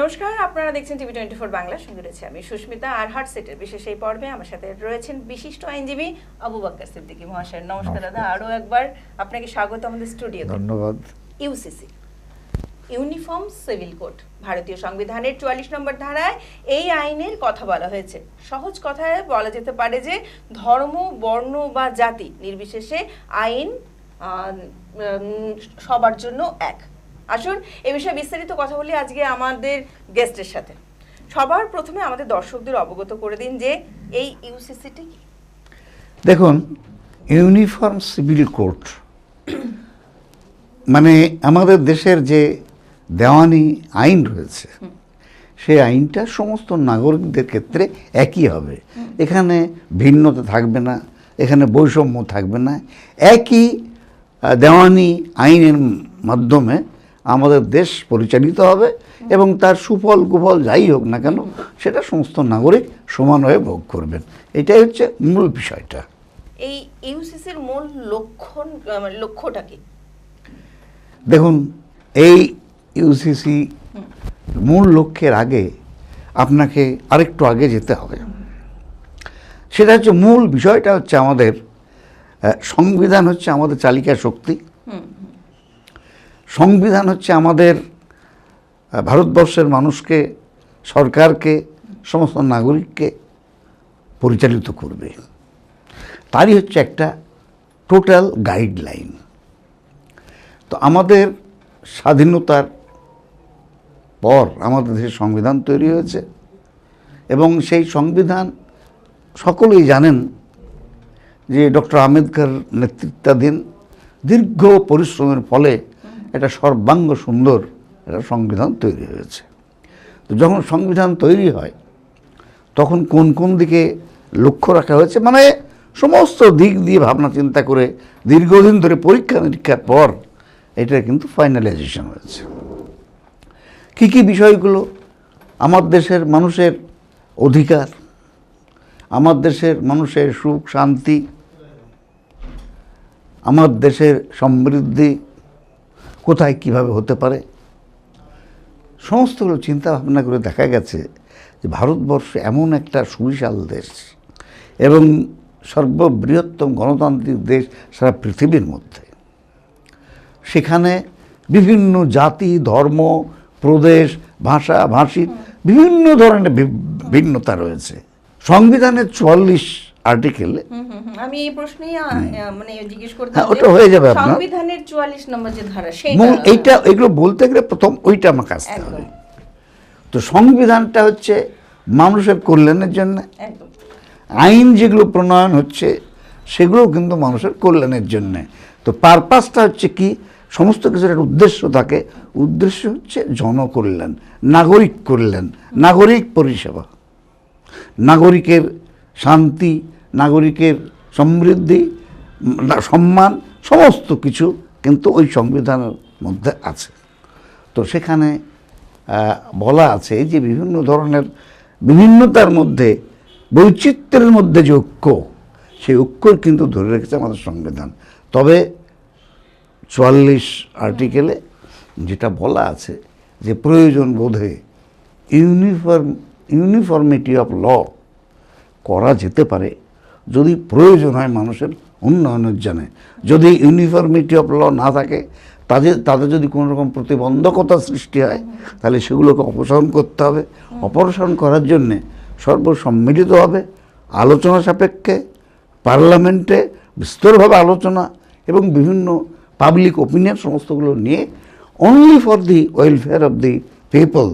নমস্কার, আপনারা দেখছেন টিভি24 বাংলা। সঙ্গে রয়েছে আমি সুস্মিতা। আর হার্ট সেটের বিশেষ এই পর্বে আমার সাথে রয়েছেন বিশিষ্ট আইনজীবী আবু বকর সিদ্দিকী মহাশয়। নমস্কার দাদা, আরও একবার আপনাকে স্বাগত আমাদের স্টুডিওতে। ধন্যবাদ। ইউসিসি, ইউনিফর্ম সিভিল কোড, ভারতীয় সংবিধানের 44 নম্বর ধারায় এই আইনের কথা বলা হয়েছে। সহজ কথায় বলা যেতে পারে যে ধর্ম, বর্ণ বা জাতি নির্বিশেষে আইন সবার জন্য এক। আসুন এ বিষয়ে বিস্তারিত কথা বলি আজকে আমাদের গেস্টের সাথে। সবার প্রথমে আমাদের দর্শকদের অবগত করে দিন যে এই ইউসিসিটি কি। দেখুন, ইউনিফর্ম সিভিল কোড মানে আমাদের দেশের যে দেওয়ানি আইন রয়েছে সেই আইনটা সমস্ত নাগরিকদের ক্ষেত্রে একই হবে। এখানে ভিন্নতা থাকবে না, এখানে বৈষম্য থাকবে না। একই দেওয়ানি আইনের মাধ্যমে আমাদের দেশ পরিচালিত হবে এবং তার সুফল কুফল যাই হোক না কেন সেটা সমস্ত নাগরিক সমানভাবে ভোগ করবেন। এটাই হচ্ছে মূল বিষয়টা। এই ইউসিসির মূল লক্ষ্যটা কি? দেখুন, এই ইউসিসি মূল লক্ষ্যের আগে আপনাকে আরেকটু আগে যেতে হবে। সেটা হচ্ছে মূল বিষয়টা হচ্ছে আমাদের সংবিধান হচ্ছে আমাদের চালিকা শক্তি। সংবিধান হচ্ছে আমাদের ভারতবর্ষের মানুষকে, সরকারকে, সমস্ত নাগরিককে পরিচালিত করবে। তারই হচ্ছে একটা টোটাল গাইডলাইন। তো আমাদের স্বাধীনতার পর আমাদের দেশের সংবিধান তৈরি হয়েছে এবং সেই সংবিধান সকলেই জানেন যে ডক্টর আম্বেদকর নেতৃত্বাধীন দীর্ঘ পরিশ্রমের ফলে এটা সর্বাঙ্গ সুন্দর একটা সংবিধান তৈরি হয়েছে। তো যখন সংবিধান তৈরি হয় তখন কোন কোন দিকে লক্ষ্য রাখা হয়েছে, মানে সমস্ত দিক দিয়ে ভাবনা চিন্তা করে দীর্ঘদিন ধরে পরীক্ষা নিরীক্ষার পর এটা কিন্তু ফাইনালাইজেশন হয়েছে। কী কী বিষয়গুলো? আমার দেশের মানুষের অধিকার, আমার দেশের মানুষের সুখ শান্তি, আমার দেশের সমৃদ্ধি কোথায় কিভাবে হতে পারে, সমস্তগুলো চিন্তা ভাবনা করে দেখা গেছে যে ভারতবর্ষ এমন একটা সুবিশাল দেশ এবং সর্ববৃহত্তম গণতান্ত্রিক দেশ সারা পৃথিবীর মধ্যে। সেখানে বিভিন্ন জাতি, ধর্ম, প্রদেশ, ভাষা, ভাষিক বিভিন্ন ধরনের ভিন্নতা রয়েছে। সংবিধানের 44 আর্টিকেলে আমি এই প্রশ্নেই মানে জিজ্ঞেস করতে ওটা হয়ে যাবে আপনার সংবিধানের 44 নম্বর যে ধারা এইটা, এগুলো বলতে গেলে প্রথম ওইটা আমাকে আসতে হবে। তো সংবিধানটা হচ্ছে মানুষের কল্যাণের জন্য, আইন যেগুলো প্রণয়ন হচ্ছে সেগুলো কিন্তু মানুষের কল্যাণের জন্যে। তো পারপাসটা হচ্ছে কি, সমস্ত কিছুর একটা উদ্দেশ্য থাকে। উদ্দেশ্য হচ্ছে জনকল্যাণ, নাগরিক কল্যাণ, নাগরিক পরিষেবা, নাগরিকের শান্তি, নাগরিকের সমৃদ্ধি, সম্মান, সমস্ত কিছু কিন্তু ওই সংবিধানের মধ্যে আছে। তো সেখানে বলা আছে যে বিভিন্ন ধরনের বিভিন্নতার মধ্যে, বৈচিত্র্যের মধ্যে যে ঐক্য, সেই ঐক্য কিন্তু ধরে রেখেছে আমাদের সংবিধান। তবে 44 আর্টিকেলে যেটা বলা আছে যে প্রয়োজন বোধে ইউনিফর্মিটি অফ ল করা যেতে পারে যদি প্রয়োজন হয় মানুষের উন্নয়নের জন্য। যদি ইউনিফর্মিটি অফ ল না থাকে, তাদের যদি কোনো রকম প্রতিবন্ধকতা সৃষ্টি হয় তাহলে সেগুলোকে অপসারণ করতে হবে। অপসারণ করার জন্যে সর্বসম্মিলিতভাবে আলোচনা সাপেক্ষে পার্লামেন্টে বিস্তরভাবে আলোচনা এবং বিভিন্ন পাবলিক ওপিনিয়ন সমস্তগুলো নিয়ে only for the welfare of the people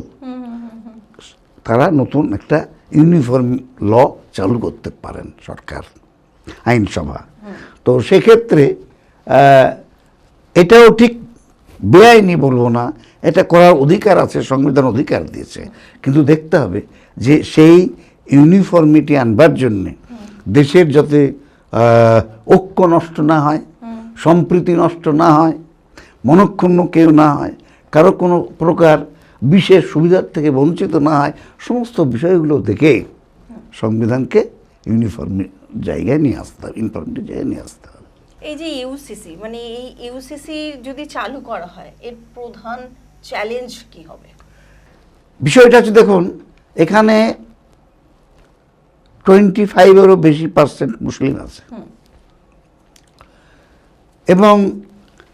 তারা নতুন একটা ইউনিফর্ম ল চালু করতে পারেন সরকার, আইনসভা। তো সেক্ষেত্রে এটাও ঠিক বেআইনি বলবো না, এটা করার অধিকার আছে, সংবিধান অধিকার দিয়েছে। কিন্তু দেখতে হবে যে সেই ইউনিফর্মিটি আনবার জন্যে দেশের যাতে ঐক্য নষ্ট না হয়, সম্প্রীতি নষ্ট না হয়, মনক্ষুণ্ণ কেউ না হয়, কারো কোনো প্রকার বিশেষ সুবিধার থেকে বঞ্চিত না হয়, সমস্ত বিষয়গুলো দেখে সংবিধানকে ইউনিফর্ম জায়গায় নিয়ে আসতে হবে, ইউনিফর্মিটি জায়গায় নিয়ে আসতে হবে। এই যে ইউসিসি, মানে এই ইউসিসি যদি চালু করা হয় এর প্রধান চ্যালেঞ্জ কি হবে? বিষয়টা হচ্ছে দেখুন, এখানে 25-এরও বেশি % মুসলিম আছে, এবং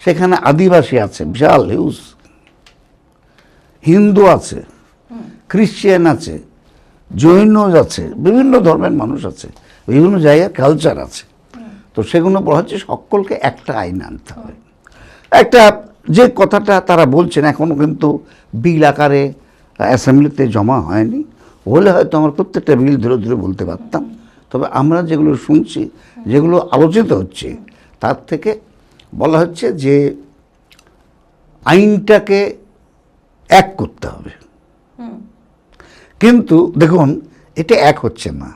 সেখানে আদিবাসী আছে বিশাল হিউজ, হিন্দু আছে, খ্রিশ্চান আছে, জৈন আছে, বিভিন্ন ধর্মের মানুষ আছে, বিভিন্ন জায়গার কালচার আছে। তো সেগুলো বলা হচ্ছে সকলকে একটা আইন আনতে হবে। একটা যে কথাটা তারা বলছেন এখনও কিন্তু বিল আকারে অ্যাসেম্বলিতে জমা হয়নি, হলে হয়তো আমরা প্রত্যেকটা বিল ধরে ধরে বলতে পারতাম। তবে আমরা যেগুলো শুনছি, যেগুলো আলোচিত হচ্ছে, তার থেকে বলা হচ্ছে যে আইনটাকে এক করতে হবে। কিন্তু দেখুন, এটা এক হচ্ছে না।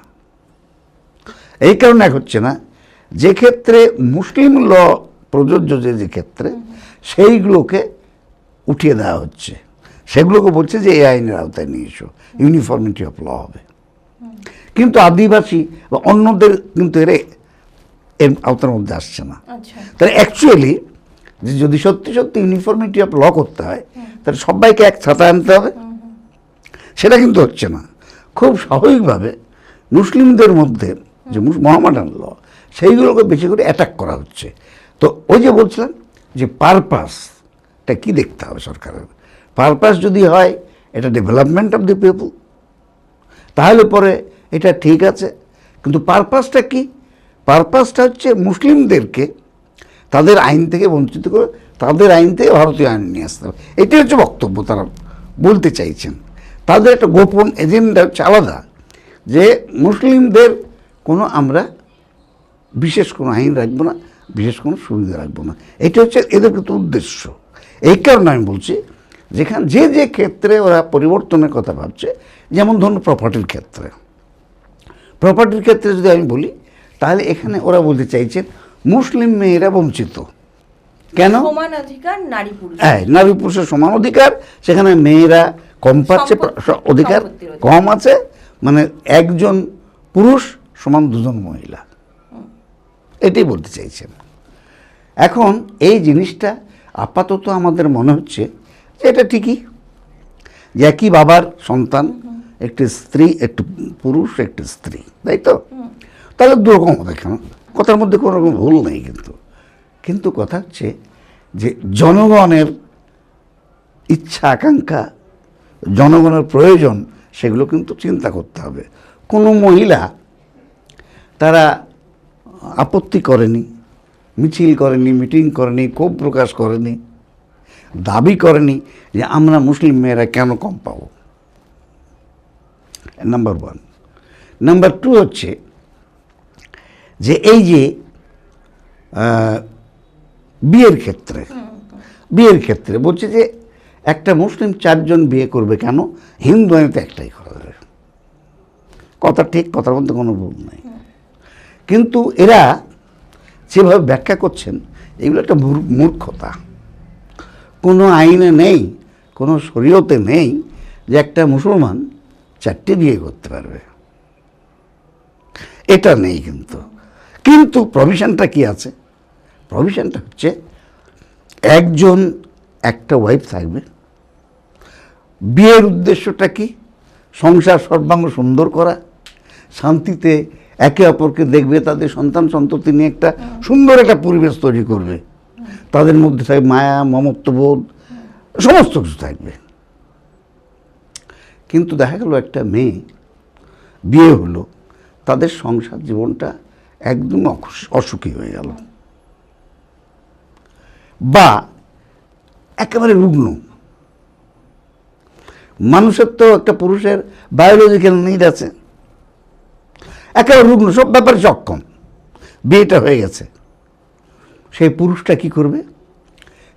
এই কারণে এক হচ্ছে না, যে ক্ষেত্রে মুসলিম ল প্রযোজ্য, যে ক্ষেত্রে সেইগুলোকে উঠিয়ে দেওয়া হচ্ছে, সেগুলোকে বলছে যে এই আইনের আওতায় নিয়ে এসো, ইউনিফর্মিটি অফ ল হবে। কিন্তু আদিবাসী বা অন্যদের কিন্তু এর আওতার মধ্যে আসছে না। তাহলে অ্যাকচুয়ালি যে যদি সত্যি সত্যি ইউনিফর্মিটি অফ ল করতে হয়, তাহলে সবাইকে এক ছাতা আনতে হবে, সেটা কিন্তু হচ্ছে না। খুব স্বাভাবিকভাবে মুসলিমদের মধ্যে যে মোহামেডান ল, সেইগুলোকে বেশি করে অ্যাটাক করা হচ্ছে। তো ওই যে বলছিলাম যে পারপাসটা কি দেখতে হবে সরকারের। পারপাস যদি হয় এটা ডেভেলপমেন্ট অফ দি পিপল, তাহলে পরে এটা ঠিক আছে। কিন্তু পারপাসটা কি? পারপাসটা হচ্ছে মুসলিমদেরকে তাদের আইন থেকে বঞ্চিত করে তাদের আইন থেকে ভারতীয় আইন নিয়ে আসতে হবে। এটাই হচ্ছে বক্তব্য তারা বলতে চাইছেন। তাদের একটা গোপন এজেন্ডা হচ্ছে আলাদা, যে মুসলিমদের কোনো আমরা বিশেষ কোনো আইন রাখবো না, বিশেষ কোনো সুবিধা রাখবো না। এটা হচ্ছে এদের কিন্তু উদ্দেশ্য। এই কারণে আমি বলছি, যেখানে যে ক্ষেত্রে ওরা পরিবর্তনের কথা ভাবছে, যেমন ধরুন প্রপার্টির ক্ষেত্রে, প্রপার্টির ক্ষেত্রে যদি আমি বলি, তাহলে এখানে ওরা বলতে চাইছেন মুসলিম মেয়েরা বঞ্চিত। কেন? সমান অধিকার নারী পুরুষ, হ্যাঁ, নারী পুরুষের সমান অধিকার, সেখানে মেয়েরা কম পাচ্ছে, অধিকার কম আছে, মানে একজন পুরুষ সমান দুজন মহিলা, এটাই বলতে চাইছেন। এখন এই জিনিসটা আপাতত আমাদের মনে হচ্ছে যে এটা ঠিকই, যে একই বাবার সন্তান, একটি স্ত্রী, একটি পুরুষ, একটি স্ত্রী, তাই তো? তাহলে দুরকম হবে কেন? কথার মধ্যে কোনো রকম ভুল নেই। কিন্তু কথা হচ্ছে যে জনগণের ইচ্ছা আকাঙ্ক্ষা, জনগণের প্রয়োজন, সেগুলো কিন্তু চিন্তা করতে হবে। কোনো মহিলা তারা আপত্তি করেনি, মিছিল করেনি, মিটিং করেনি, ক্ষোভ প্রকাশ করেনি, দাবি করেনি যে আমরা মুসলিম মেয়েরা কেন কম পাব। নাম্বার 1। নাম্বার 2 হচ্ছে যে এই যে বিয়ের ক্ষেত্রে বলছে যে একটা মুসলিম 4 জন বিয়ে করবে কেন, হিন্দু আইনে তো একটাই করা যাবে। কথা ঠিক, কথার মধ্যে কোনো ভুল নেই। কিন্তু এরা যেভাবে ব্যাখ্যা করছেন, এগুলো একটা মূর্খতা। কোনো আইনে নেই, কোনো শরীয়তে নেই যে একটা মুসলমান 4টে বিয়ে করতে পারবে, এটা নেই। কিন্তু প্রভিশনটা কি আছে? প্রভিশনটা হচ্ছে একজন একটা ওয়াইফ থাকবে। বিয়ের উদ্দেশ্যটা কি? সংসার সর্বাঙ্গ সুন্দর করা, শান্তিতে একে অপরকে দেখবে, তাদের সন্তান সন্ততি নিয়ে একটা সুন্দর একটা পরিবেশ তৈরি করবে, তাদের মধ্যে থাকবে মায়া, মমত্ববোধ, সমস্ত কিছু থাকবে। কিন্তু দেখা গেল একটা মেয়ে বিয়ে হলো, তাদের সংসার জীবনটা একদম অসুখী হয়ে গেল, বা একেবারে রুগ্ন। মানুষের তো একটা পুরুষের বায়োলজিক্যাল নিড আছে, একেবারে রুগ্ন, সব ব্যাপারে সক্ষম, বিয়েটা হয়ে গেছে। সেই পুরুষটা কি করবে?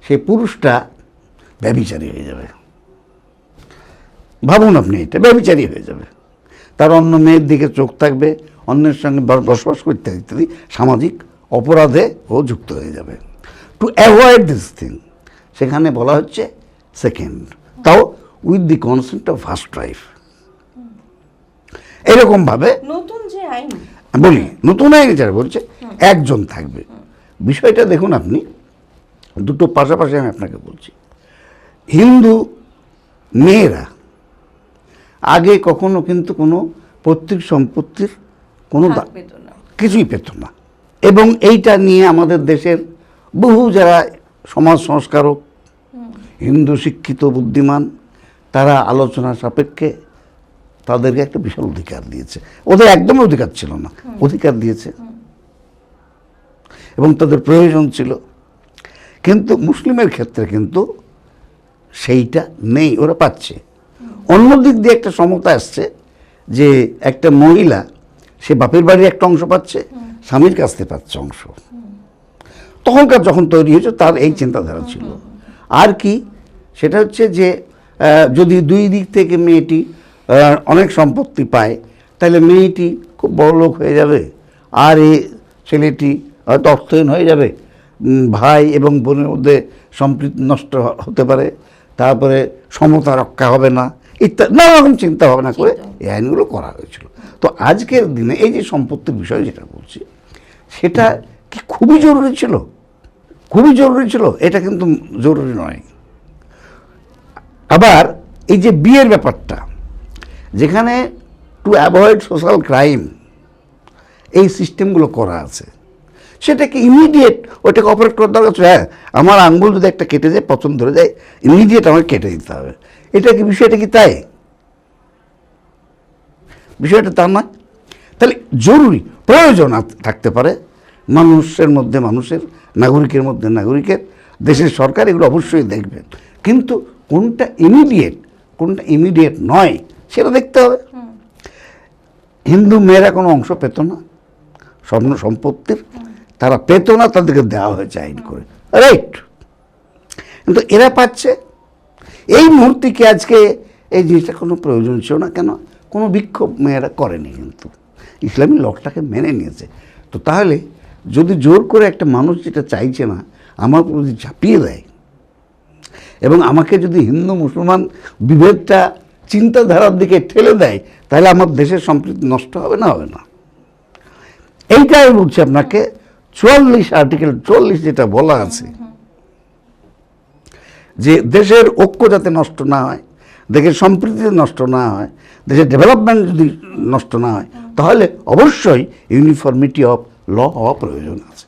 সেই পুরুষটা ব্যভিচারী হয়ে যাবে। ভাবুন আপনি, এটা ব্যভিচারী হয়ে যাবে। তার অন্য মেয়ের দিকে চোখ থাকবে, অন্যের সঙ্গে বসবাস করতে ইত্যাদি সামাজিক অপরাধে ও যুক্ত হয়ে যাবে। টু অ্যাভয়েড দিস থিং, সেখানে বলা হচ্ছে সেকেন্ড, তাও with the consent of first wife. এরকমভাবে নতুন যে আইন বলি, নতুন আইন যারা বলছে একজন থাকবে। বিষয়টা দেখুন আপনি, দুটো পাশাপাশি আমি আপনাকে বলছি। হিন্দু মেয়েরা আগে কখনো কিন্তু কোনো পৈতৃক সম্পত্তির কোনো ভাগ পেত না। কিছুই পেত না। এবং এইটা নিয়ে আমাদের দেশের বহু যারা সমাজ সংস্কারক, হিন্দু শিক্ষিত বুদ্ধিমান, তারা আলোচনা সাপেক্ষে তাদেরকে একটা বিশাল অধিকার দিয়েছে। ওদের একদম অধিকার ছিল না, অধিকার দিয়েছে এবং তাদের প্রয়োজন ছিল। কিন্তু মুসলিমের ক্ষেত্রে কিন্তু সেইটা নেই, ওরা পাচ্ছে। অন্য দিক দিয়ে একটা সমতা আসছে যে একটা মহিলা সে বাপের বাড়ির একটা অংশ পাচ্ছে, স্বামীর কাছ থেকে পাচ্ছে অংশ। তখনকার যখন তৈরি হয়েছে তার এই চিন্তাধারা ছিল। আর কি সেটা হচ্ছে যে যদি দুই দিক থেকে মেয়েটি অনেক সম্পত্তি পায়, তাহলে মেয়েটি খুব বড় লোক হয়ে যাবে, আর এই ছেলেটি হয়তো অর্থহীন হয়ে যাবে, ভাই এবং বোনের মধ্যে সম্প্রীতি নষ্ট হতে পারে, তারপরে সমতা রক্ষা হবে না, ইত্যাদি নানা রকম চিন্তা ভাবনা করে এই আইনগুলো করা হয়েছিল। তো আজকের দিনে এই যে সম্পত্তির বিষয় যেটা বলছি, সেটা কি খুবই জরুরি ছিল? খুবই জরুরি ছিল? এটা কিন্তু জরুরি নয়। আবার এই যে বিয়ের ব্যাপারটা, যেখানে টু অ্যাভয়েড সোশ্যাল ক্রাইম এই সিস্টেমগুলো করা আছে, সেটাকে ইমিডিয়েট ওটাকে অপারেট করার দরকার আছে। হ্যাঁ, আমার আঙ্গুল যদি একটা কেটে যায়, পছন্দ ধরে যায়, ইমিডিয়েট আমাকে কেটে দিতে হবে। এটা কি বিষয়টা কি তাই? বিষয়টা তা নয়। তাহলে জরুরি প্রয়োজন থাকতে পারে মানুষের মধ্যে মানুষের, নাগরিকের মধ্যে নাগরিকের, দেশের সরকার এগুলো অবশ্যই দেখবেন। কিন্তু কোনটা ইমিডিয়েট কোনটা ইমিডিয়েট নয় সেটা দেখতে হবে। হিন্দু মেয়েরা কোনো অংশ পেত না স্বর্ণ সম্পত্তির, তারা পেত না, তাদেরকে দেওয়া হয়েছে আইন করে, রাইট? কিন্তু এরা পাচ্ছে। এই মুহূর্তে কি আজকে এই জিনিসটা কোনো প্রয়োজন ছিল না? কেন কোনো বিক্ষোভ মেয়েরা করেনি, কিন্তু ইসলামী লটাকে মেনে নিয়েছে। তো তাহলে যদি জোর করে একটা মানুষ যেটা চাইছে না আমার উপর যদি ঝাঁপিয়ে দেয়, এবং আমাকে যদি হিন্দু মুসলমান বিভেদটা চিন্তাধারার দিকে ঠেলে দেয়, তাহলে আমার দেশের সম্প্রীতি নষ্ট হবে না? হবে না। এইটাই বলছি আপনাকে। 44 আর্টিকেল 44 যেটা বলা আছে যে দেশের ঐক্য যাতে নষ্ট না হয়, দেশের সম্প্রীতি নষ্ট না হয়, দেশের ডেভেলপমেন্ট যদি নষ্ট না হয়, তাহলে অবশ্যই ইউনিফর্মিটি অফ ল হওয়া প্রয়োজন আছে।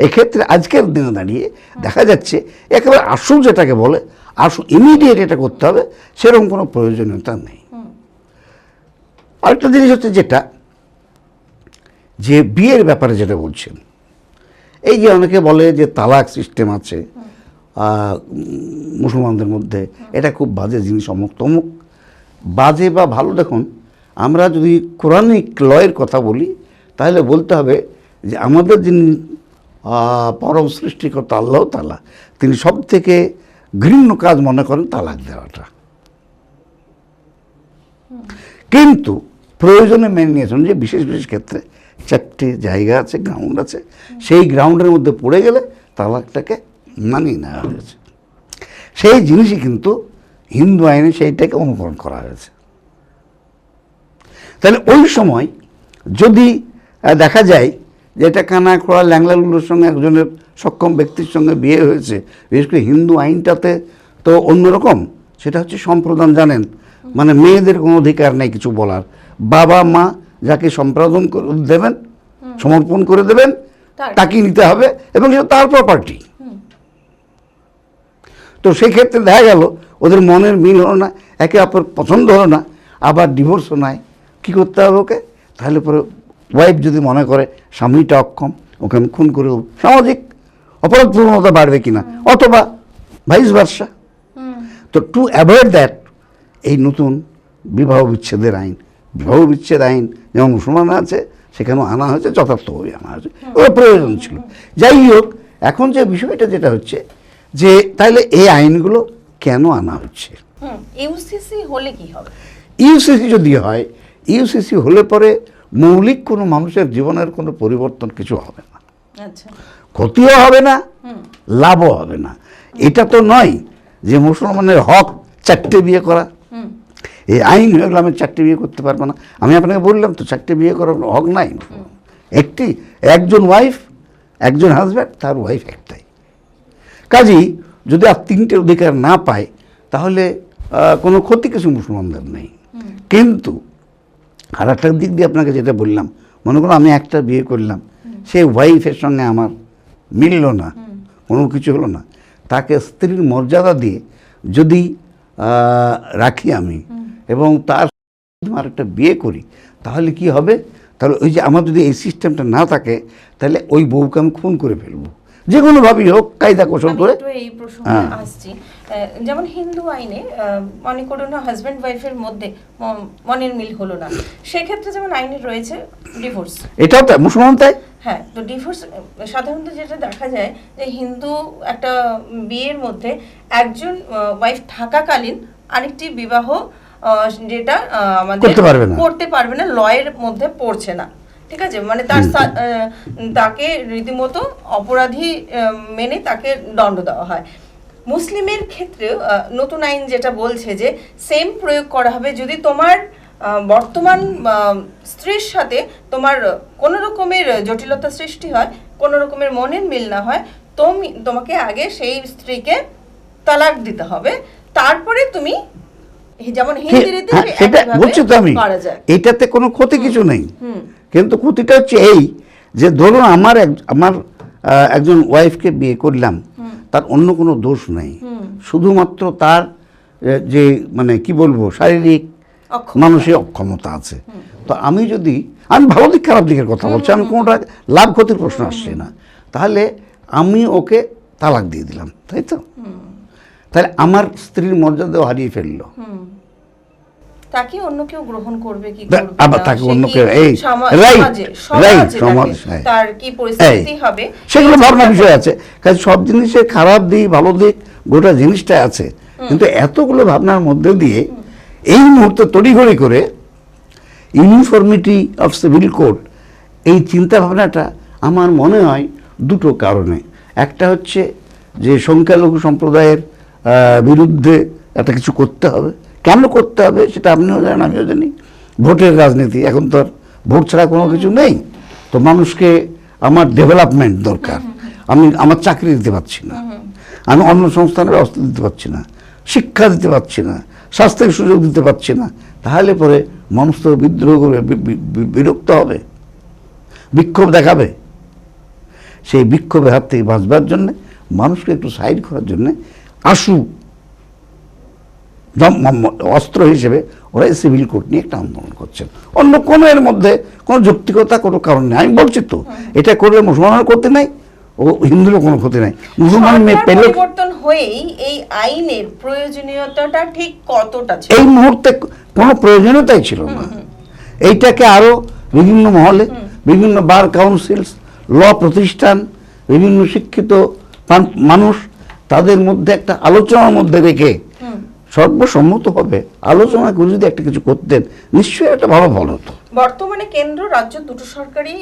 এক্ষেত্রে আজকের দিনে দাঁড়িয়ে দেখা যাচ্ছে একেবারে আসল যেটাকে বলে আসল ইমিডিয়েট এটা করতে হবে, সেরকম কোনো প্রয়োজনীয়তা নেই। আরেকটা জিনিস হচ্ছে যেটা যে বিয়ের ব্যাপারে যেটা বলছেন, এই যে অনেকে বলে যে তালাক সিস্টেম আছে মুসলমানদের মধ্যে, এটা খুব বাজে জিনিস, অমুক তমুক। বাজে বা ভালো, দেখুন, আমরা যদি কোরআনিক লয়ের কথা বলি তাহলে বলতে হবে যে আমাদের যিনি পরম সৃষ্টিকর্তা আল্লাহ তাআলা, তিনি সব থেকে ঘৃণ্য কাজ মনে করেন তালাক দেওয়াটা। কিন্তু প্রয়োজনে মেনে নিয়েছেন যে বিশেষ বিশেষ ক্ষেত্রে 4টে জায়গা আছে, গ্রাউন্ড আছে, সেই গ্রাউন্ডের মধ্যে পড়ে গেলে তালাকটাকে মানিয়ে নেওয়া হয়েছে। সেই জিনিসই কিন্তু হিন্দু আইনে সেইটাকে অনুকরণ করা হয়েছে। তাহলে ওই সময় যদি দেখা যায় যে এটা কানা খোড়া ল্যাংলা লুলোর সঙ্গে একজনের সক্ষম ব্যক্তির সঙ্গে বিয়ে হয়েছে, বিশেষ করে হিন্দু আইনটাতে তো অন্যরকম, সেটা হচ্ছে সম্প্রদান, জানেন, মানে মেয়েদের কোনো অধিকার নেই কিছু বলার। বাবা মা যাকে সম্প্রদান করে দেবেন, সমর্পণ করে দেবেন, তাকে নিতে হবে এবং সেটা তার প্রপার্টি। তো সেই ক্ষেত্রে দেখা গেল ওদের মনের মিল হলো না, একে অপর পছন্দ হলো না, আবার ডিভোর্সও নাই। কী করতে হবে ওকে? তাহলে পরে ওয়াইফ যদি মনে করে স্বামীটা অক্ষম, ওকে আমি খুন করে দেবো, সামাজিক অপরাধ প্রবণতা বাড়বে কিনা, অথবা ভাইস ভার্সা। তো টু অ্যাভয়েড দ্যাট এই নতুন বিবাহ বিচ্ছেদের আইন, বিবাহ বিচ্ছেদ আইন যেমন মুসলমান আছে সেখানেও আনা হয়েছে, যথার্থভাবে আনা হয়েছে, ওর প্রয়োজন ছিল। যাই হোক, এখন যে বিষয়টা যেটা হচ্ছে যে তাহলে এই আইনগুলো কেন আনা হচ্ছে? ইউসিসি হলে কি হবে? ইউসিসি যদি হয়, ইউসিসি হলে পরে মৌলিক কোনো মানুষের জীবনের কোনো পরিবর্তন কিছু হবে না, ক্ষতিও হবে না, লাভও হবে না। এটা তো নয় যে মুসলমানের হক 4টে বিয়ে করা, এই আইন হয়ে গেলে আমি 4টে বিয়ে করতে পারবো না। আমি আপনাকে বললাম তো 4টে বিয়ে করার হক নাই। একজন ওয়াইফ, একজন হাজব্যান্ড, তার ওয়াইফ একটাই। কাজেই যদি আর 3টের অধিকার না পায় তাহলে কোনো ক্ষতি কিছু মুসলমানদের নেই। কিন্তু আর একটা দিক দিয়ে আপনাকে যেটা বললাম, মনে করুন আমি একটা বিয়ে করলাম, সেই ওয়াইফের সঙ্গে আমার মিলল না, কোনো কিছু হলো না, তাকে স্ত্রীর মর্যাদা দিয়ে যদি রাখি আমি এবং তার আর একটা বিয়ে করি, তাহলে কি হবে? তাহলে ওই যে আমার যদি এই সিস্টেমটা না থাকে, তাহলে ওই বউকে আমি খুন করে ফেলবো, যে কোনোভাবেই হোক, কায়দা কৌশল করে। এই প্রসঙ্গে আসছি, যেমন হিন্দু আইনে মনে করুন না হাজব্যান্ড ওয়াইফের মধ্যে মনের মিল হলো না, সেক্ষেত্রে যেমন আইনে রয়েছে ডিভোর্স। এটাও তাই, মুসলমান তাই। হ্যাঁ, তো ডিভোর্স সাধারণত যেটা দেখা যায় যে হিন্দু একটা বিয়ের মধ্যে একজন ওয়াইফ থাকাকালীন আরেকটি বিবাহ যেটা আমাদের করতে পারবে না, লয়ের মধ্যে পড়ছে না, ঠিক আছে, মানে তাকে রীতিমতো অপরাধী মেনে তাকে দণ্ড দেওয়া হয়। মুসলিমের ক্ষেত্রে নতুন আইন যেটা বলছে যে সেম প্রয়োগ করা হবে যদি তোমার বর্তমান স্ত্রীর সাথে তোমার কোনো রকমের জটিলতা সৃষ্টি হয়, কোনো রকমের মনের মিল না হয়, তোমাকে আগে সেই স্ত্রীকে তালাক দিতে হবে, তারপরে তুমি যেমন হিন্দি রীতি বলছি তো আমি, এটাতে কোনো ক্ষতি কিছু নেই। কিন্তু ক্ষতিটা হচ্ছে এই যে ধরুন আমার একজন ওয়াইফকে বিয়ে করলাম, তার অন্য কোনো দোষ নেই, শুধুমাত্র তার যে মানে কি বলবো শারীরিক মানসিক অক্ষমতা আছে। তো আমি ভালো দিক খারাপ দিকের কথা বলছি, আমি কোনোটা লাভ ক্ষতির প্রশ্ন আসছে না, তাহলে আমি ওকে তালাক দিয়ে দিলাম, তাই তো? তাহলে আমার স্ত্রীর মর্যাদাও হারিয়ে ফেললো, তাকে অন্য কেউ গ্রহণ করবে কি আবার তাকে অন্য কেউ তার কি পরিস্থিতি হবে, সেগুলো ভাবনার বিষয় আছে। কাজে সব জিনিসের খারাপ দিক ভালো দিক গোটা জিনিসটা আছে, কিন্তু এতগুলো ভাবনার মধ্যে দিয়ে এই মুহূর্তে তড়িঘড়ি করে ইউনিফর্মিটি অফ সিভিল কোড, এই চিন্তা ভাবনাটা আমার মনে হয় দুটো কারণে। একটা হচ্ছে যে সংখ্যালঘু সম্প্রদায়ের বিরুদ্ধে একটা কিছু করতে হবে। কেন করতে হবে সেটা আপনিও জানেন, আমিও জানি। ভোটের রাজনীতি, এখন তো আর ভোট ছাড়া কোনো কিছু নেই। তো মানুষকে আমার ডেভেলপমেন্ট দরকার, আমি আমার চাকরি দিতে পারছি না, আমি অন্য সংস্থানের ব্যবস্থা দিতে পারছি না, শিক্ষা দিতে পারছি না, স্বাস্থ্যের সুযোগ দিতে পারছি না, তাহলে পরে মানুষ তো বিদ্রোহ করে বিরক্ত হবে, বিক্ষোভ দেখাবে। সেই বিক্ষোভের হাত থেকে বাঁচবার জন্যে, মানুষকে একটু সাইড করার জন্যে আশু অস্ত্র হিসেবে ওরা সিভিল কোড নিয়ে একটা আন্দোলন করছেন। অন্য কোনো এর মধ্যে কোনো যৌক্তিকতা কোনো কারণ নেই। আমি বলছি তো, এটা করলে মুসলমানের ক্ষতি নাই, ও হিন্দুরও কোনো ক্ষতি নাই। মুসলমান পরিবর্তন হয়েই এই আইনের প্রয়োজনীয়তাটা ঠিক কতটা ছিল? এই মুহূর্তে কোনো প্রয়োজনীয়তাই ছিল না। এইটাকে আরো বিভিন্ন মহলে, বিভিন্ন বার কাউন্সিলস, ল প্রতিষ্ঠান, বিভিন্ন শিক্ষিত মানুষ, তাদের মধ্যে একটা আলোচনার মধ্যে রেখে সর্বসম্মতভাবে আলোচনা করে যদি একটা কিছু করতেন, নিশ্চয়ই একটা ভালো ফল হতো। বর্তমানে কেন্দ্র রাজ্য দুটো সরকারই,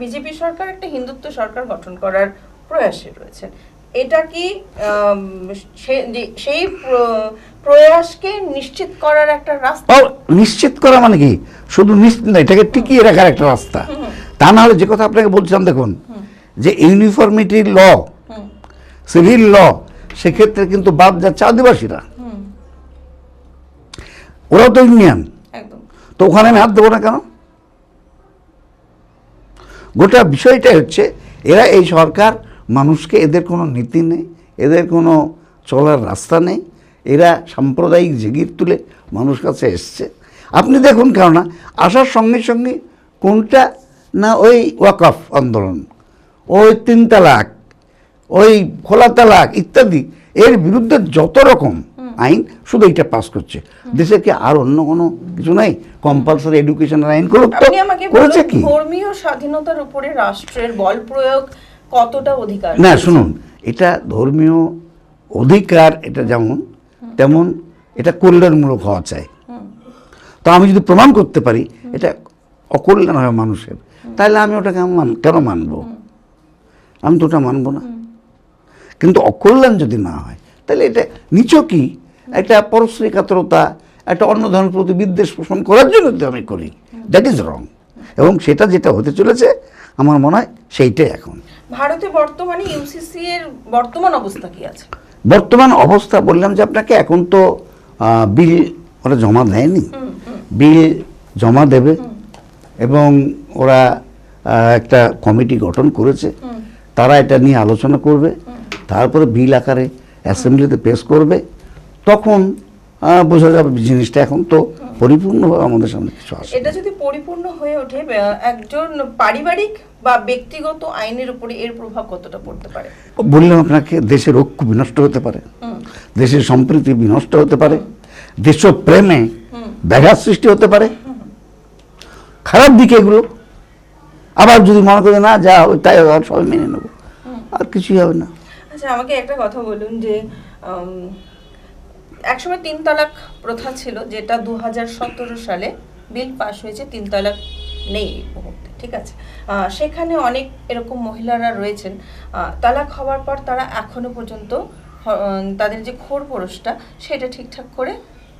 বিজেপি সরকার একটা হিন্দুত্ব সরকার গঠন করার প্রয়াসে রয়েছে। এটা কি সেই প্রয়াসকে নিশ্চিত করার একটা রাস্তা? নিশ্চিত করা মানে কি শুধু নিশ্চিত না, এটাকে টিকিয়ে রাখার একটা রাস্তা। তা না হলে যে কথা আপনাকে বলছিলাম, দেখুন যে ইউনিফর্মিটি ল, সিভিল ল, সেক্ষেত্রে কিন্তু বাদ যাচ্ছে আদিবাসীরা, ওরাও তো ইন্ডিয়ান, তো ওখানে আমি হাত দেবো না কেন? গোটা বিষয়টাই হচ্ছে এরা, এই সরকার মানুষকে, এদের কোনো নীতি নেই, এদের কোনো চলার রাস্তা নেই, এরা সাম্প্রদায়িক জিগির তুলে মানুষ কাছে এসছে। আপনি দেখুন, কেননা আসার সঙ্গে সঙ্গে কোনটা না ওই ওয়াকফ আন্দোলন, ওই 3 তালাক, ওই খোলা তালাক ইত্যাদি, এর বিরুদ্ধে যত রকম আইন শুধু এটা পাস করছে। দেশে কি আর অন্য কোনো কিছু নাই? কম্পালসারি এডুকেশনের আইন করেছে কি? ধর্মীয় স্বাধীনতার উপরে রাষ্ট্রের বল প্রয়োগ কতটা অধিকার? না, শুনুন, এটা ধর্মীয় অধিকার, এটা যেমন তেমন এটা কল্যাণমূলক হওয়া চাই। তো আমি যদি প্রমাণ করতে পারি এটা অকল্যাণ হয় মানুষের, তাহলে আমি ওটাকে কেন মানবো? আমি তো ওটা মানবো না। কিন্তু অকল্যাণ যদি না হয়, তাহলে এটা নিছকই একটা পরশ্রী কাতরতা, একটা অন্য ধর্মের প্রতি বিদ্বেষ পোষণ করার জন্য যদি আমি করি, দ্যাট ইজ রং। এবং সেটা যেটা হতে চলেছে আমার মনে হয় সেইটাই এখন। ভারতে বর্তমানে ইউসিসি এর বর্তমান অবস্থা কি আছে? বর্তমান অবস্থা বললাম যে আপনাকে, এখন তো বিল ওরা জমা দেয়নি, বিল জমা দেবে এবং ওরা একটা কমিটি গঠন করেছে, তারা এটা নিয়ে আলোচনা করবে, তারপরে বিল আকারে অ্যাসেম্বলিতে পেশ করবে, তখন বোঝা যাবে জিনিসটা। এখন তো পরিপূর্ণভাবে আমাদের সামনে কিছু আসে। এটা যদি পরিপূর্ণ হয়ে ওঠে, একজন পারিবারিক বা ব্যক্তিগত আইনের উপরে এর প্রভাব কতটা পড়তে পারে? বললাম আপনাকে, দেশের ঐক্য বিনষ্ট হতে পারে, দেশের সম্প্রীতি বিনষ্ট হতে পারে, দেশপ্রেমে ব্যাঘাত সৃষ্টি হতে পারে, খারাপ দিকে এগুলো। আবার যদি মনে করে না যা হবে তাই আর সবাই মেনে নেব, আর কিছুই হবে না। আচ্ছা, আমাকে একটা কথা বলুন যে একসময় 3 তালাক প্রথা ছিল, যেটা 2017 সালে বিল পাস হয়েছে। 3 তালাক নেই এই মুহূর্তে, ঠিক আছে। সেখানে অনেক এরকম মহিলারা রয়েছেন, তালাক হওয়ার পর তারা এখনো পর্যন্ত তাদের যে খোরপোরশটা সেটা ঠিকঠাক করে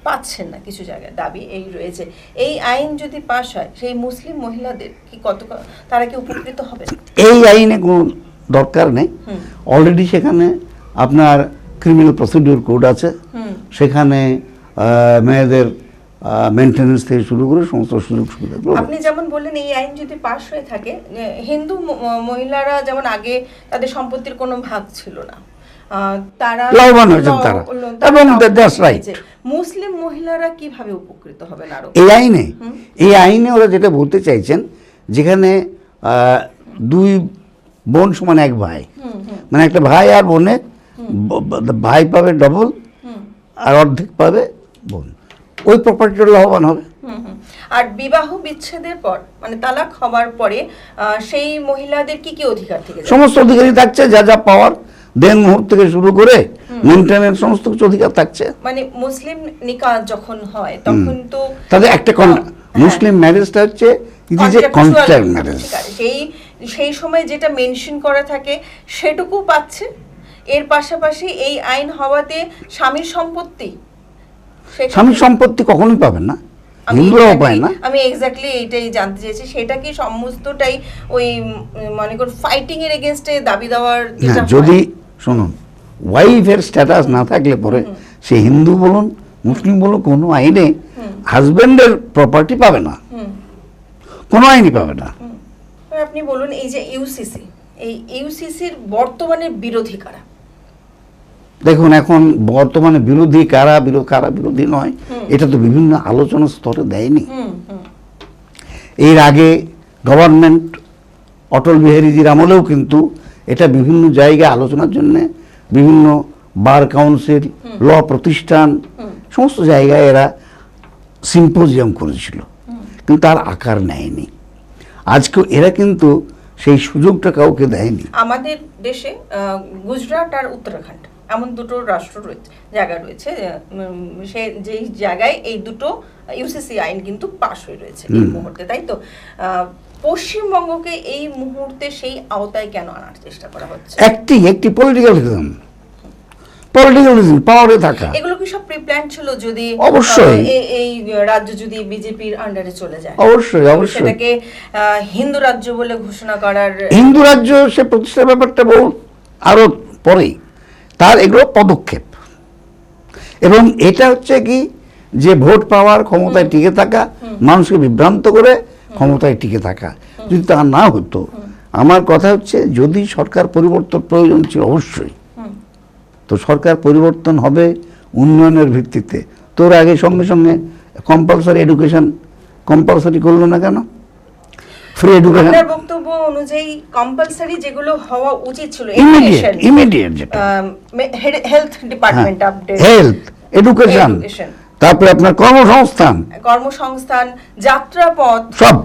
পাচ্ছেন না। কিছু জায়গায় দাবি এই রয়েছে। এই আইন যদি পাস হয়, সেই মুসলিম মহিলাদের কি তারা কি উপকৃত হবে? এই আইনে কোনো দরকার নেই। অলরেডি সেখানে আপনার ক্রিমিনাল প্রসিডিউর কোড আছে, সেখানে মেয়েদের মেনটেন্যান্স থেকে শুরু করে সমস্ত সুযোগ সুবিধা। আপনি যেমন বললেন, এই আইন যদি পাস হয়ে থাকে, হিন্দু মহিলারা যেমন আগে তাদের সম্পত্তির কোনো ভাগ ছিল না, তারা লাভবান হয়েছেন তারা, এবং দ্যাটস রাইট। মুসলিম মহিলারা কিভাবে উপকৃত হবেন আরো এই আইনে ওরা যেটা বলতে চাইছেন, যেখানে 2 বোন সমান 1 ভাই, মানে একটা ভাই আর বোনে, ভাই পাবে ডবল আর অর্ধেক পাবে বোন, ওই প্রপার্টিটা লাভবান হবে। আর বিবাহ বিচ্ছেদের পর, মানে তালাক হওয়ার পরে, সেই মহিলাদের কি কি অধিকার থেকে যাবে? সমস্ত অধিকারই থাকছে, যা যা পাওয়ার দেন মুহূর্ত থেকে শুরু করে মেনটেনেন্স সমস্ত কিছু অধিকার থাকছে। মানে মুসলিম নিকাহ যখন হয় তখন তো তাদের একটা মুসলিম ম্যারেজটা হচ্ছে কন্ট্রাক্ট ম্যারেজ, সেই সময় যেটা মেনশন করা থাকে সেটুকু পাচ্ছে। এর পাশাপাশি এই আইন হওয়াতে স্বামীর সম্পত্তি কখনোই পাবেন না, হিন্দুরাও পায় না। আমি এক্স্যাক্টলি এইটাই জানতে চাইছি, সেটা কি সমস্তটাই ওই মনে করুন ফাইটিং এর এগেইনস্টে দাবি দেওয়ার? যদি শুনুন, ওয়াইফের স্ট্যাটাস না থাকলে পরে সে হিন্দু বলুন মুসলিম বলুন, কোনো আইনে হাজবেন্ডের প্রপার্টি পাবে না, কোনো আইনই পাবে না। আপনি বলুন, এই যে ইউসিসি, এই ইউসিসির বর্তমানে বিরোধী কারা? দেখুন, এখন বর্তমানে বিরোধী কারা বিরোধী নয়, এটা তো বিভিন্ন আলোচনা স্তরে দেয়নি। এর আগে গভর্নমেন্ট অটল বিহারীজির আমলেও কিন্তু এটা বিভিন্ন জায়গায় আলোচনার জন্য বিভিন্ন বার কাউন্সিল, ল প্রতিষ্ঠান, সমস্ত জায়গায় এরা সিম্পোজিয়াম করেছিল, কিন্তু তার আকার নেয়নি। আজকে এরা কিন্তু সেই সুযোগটা কাউকে দেয়নি। আমাদের দেশে গুজরাট আর উত্তরাখণ্ড এমন দুটো জায়গা রয়েছে, সে যেই জায়গায় এই দুটো ইউসিসি আইন কিন্তু পাশ হয়ে রয়েছে এই মুহূর্তে, তাই তো? পশ্চিমবঙ্গকে এই মুহূর্তে সেই আওতায় কেন আনার চেষ্টা করা হচ্ছে? একটি পলিটিক্যালিজম পাওয়ারে থাকা, এগুলো কি সব প্রিপ্ল্যান ছিল? যদি অবশ্যই এই রাজ্য যদি বিজেপির আন্ডারে চলে যায়, অবশ্যই সেটাকে হিন্দু রাজ্য বলে ঘোষণা করার, হিন্দু রাজ্য সে প্রতিষ্ঠার ব্যাপারটা বহু আরো পরেই, তার এগুলো পদক্ষেপ। এবং এটা হচ্ছে কি, যে ভোট পাওয়ার, ক্ষমতায় টিকে থাকা, মানুষকে বিভ্রান্ত করে ক্ষমতায় টিকে থাকা, যদি তা না হতো, আমার কথা হচ্ছে যদি সরকার পরিবর্তন প্রয়োজন ছিল অবশ্যই, তো সরকার পরিবর্তন হবে উন্নয়নের ভিত্তিতে। তোর আগে সঙ্গে সঙ্গে কম্পালসারি এডুকেশন কম্পালসারি করলো না কেন? ফ্রি এডুকেশন, আপনার বক্তব্য অনুযায়ী কম্পালসারি যেগুলো হওয়া উচিত ছিল, ইমিডিয়েট যেটা health department update, health, education, তারপরে আপনার কর্মসংস্থান, যাত্রাপথ, সব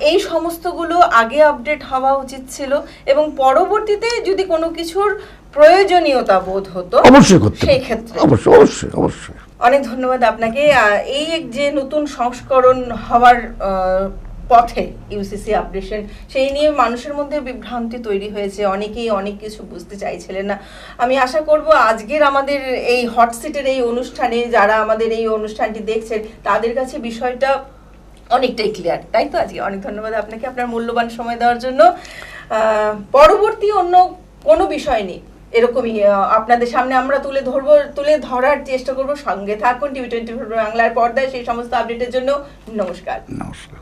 এই সমস্তগুলো আগে আপডেট হওয়া উচিত ছিল, এবং পরবর্তীতে যদি কোনো কিছুর প্রয়োজনীয়তা বোধ হতো অবশ্যই করতে, সেই ক্ষেত্রে অবশ্যই। অনেক ধন্যবাদ আপনাকে। এই যে নতুন সংস্করণ হওয়ার পথে ইউসিসি আপডেশন, সেই নিয়ে মানুষের মধ্যে বিভ্রান্তি তৈরি হয়েছে, অনেকেই অনেক কিছু বুঝতে চাইছিলেন না। আমি আশা করব আজকের আমাদের এই হট সিটের এই অনুষ্ঠানে যারা আমাদের এই অনুষ্ঠানটি দেখছেন তাদের কাছে বিষয়টা অনেকটাই ক্লিয়ার, তাই তো? আজকে অনেক ধন্যবাদ আপনাকে আপনার মূল্যবান সময় দেওয়ার জন্য। পরবর্তী অন্য কোনো বিষয় নিয়ে এরকমই আপনাদের সামনে আমরা তুলে ধরার চেষ্টা করব। সঙ্গে থাকুন টিভি 24 বাংলার পর্দায় সেই সমস্ত আপডেটের জন্য। নমস্কার। নমস্কার।